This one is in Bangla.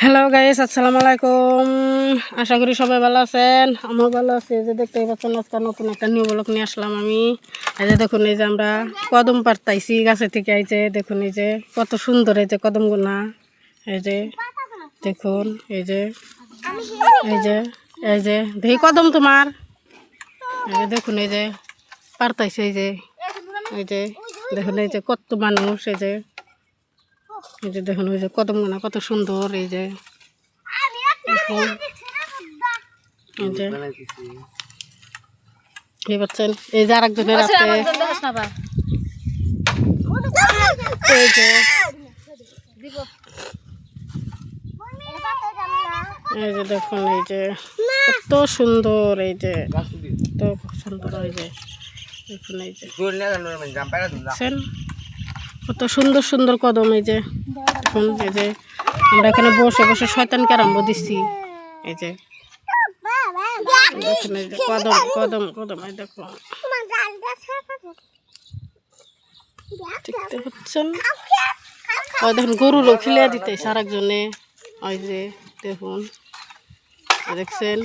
হ্যালো গাইস, আসসালামু আলাইকুম। আশা করি সবাই ভালো আছেন। আমার ভালো আছে। যে দেখতেই পাচ্ছেন আজকে নতুন একটা নিউ ব্লগ নিয়ে আসলাম আমি। এই যে দেখুন, এই যে আমরা কদম পাড়তাইছি গাছে থেকে। এই যে দেখুন, এই যে কত সুন্দর এই যে কদমগুনা। এই যে দেখুন, এই যে এই যে এই যে দেখি কদম তোমার। এই যে দেখুন, এই যে পাড়তাইছে। এই যে দেখুন, এই যে কত মানুষ। এই যে দেখুন, ওই যে কদমগুনা কত সুন্দর। এই যে দেখুন, এই পাচ্ছেন এই যে আরেকজনের আছে। এই যে এই যে দেখুন, এই যে কত সুন্দর। এই যে কত সুন্দর। এই যে দেখুন, এই যে দেখছেন কত সুন্দর সুন্দর কদম। এই যে দেখুন, এই যে আমরা এখানে বসে বসে শয়তানকে আরম্ভ দিচ্ছি। এই যে দেখুন, এই যে কদম কদম কদম। এই দেখুন, দেখতে পাচ্ছেন। ওই দেখুন, গরুরও খিলে দিতে সারাকজনে। ওই যে দেখুন, দেখছেন।